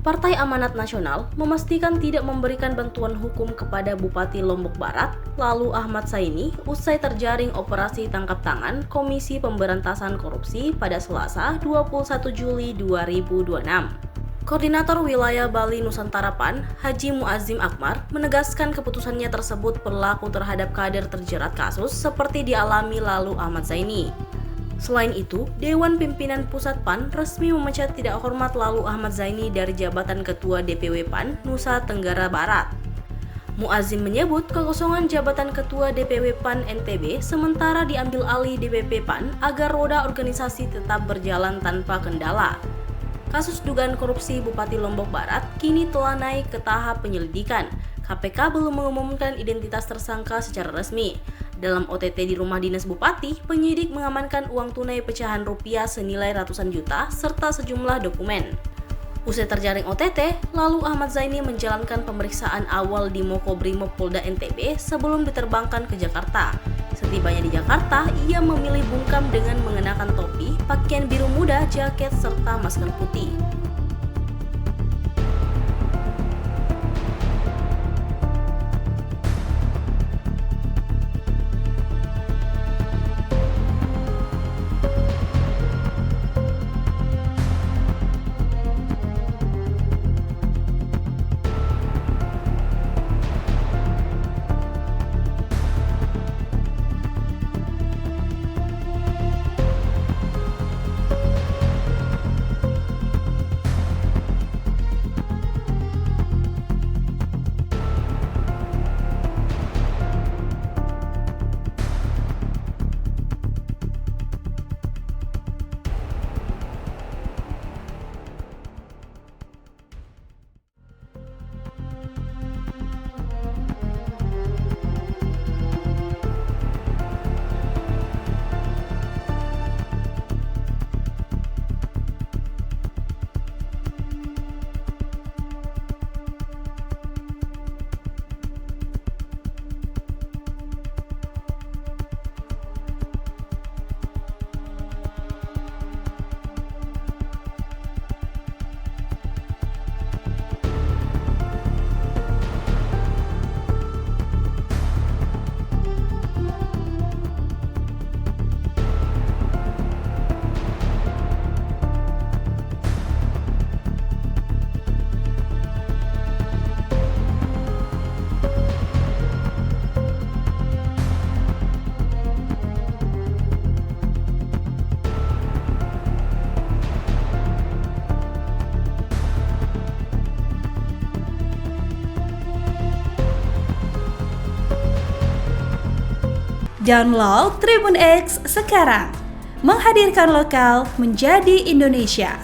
Partai Amanat Nasional memastikan tidak memberikan bantuan hukum kepada Bupati Lombok Barat, Lalu Ahmad Zaini, usai terjaring operasi tangkap tangan Komisi Pemberantasan Korupsi pada Selasa 21 Juli 2026. Koordinator Wilayah Bali Nusantara PAN, Haji Muazzim Akmar, menegaskan keputusannya tersebut berlaku terhadap kader terjerat kasus seperti dialami Lalu Ahmad Zaini. Selain itu, Dewan Pimpinan Pusat PAN resmi memecat tidak hormat Lalu Ahmad Zaini dari jabatan Ketua DPW PAN Nusa Tenggara Barat. Muazzim menyebut kekosongan jabatan Ketua DPW PAN NTB sementara diambil alih DPP PAN agar roda organisasi tetap berjalan tanpa kendala. Kasus dugaan korupsi Bupati Lombok Barat kini telah naik ke tahap penyelidikan. KPK belum mengumumkan identitas tersangka secara resmi. Dalam OTT di rumah dinas Bupati, penyidik mengamankan uang tunai pecahan rupiah senilai ratusan juta serta sejumlah dokumen. Usai terjaring OTT, Lalu Ahmad Zaini menjalankan pemeriksaan awal di Makobrimob Polda NTB sebelum diterbangkan ke Jakarta. Setibanya di Jakarta, ia memilih bungkam dengan mengenakan topi, pakaian biru muda, jaket, serta masker putih. Download Tribun X sekarang, menghadirkan lokal menjadi Indonesia.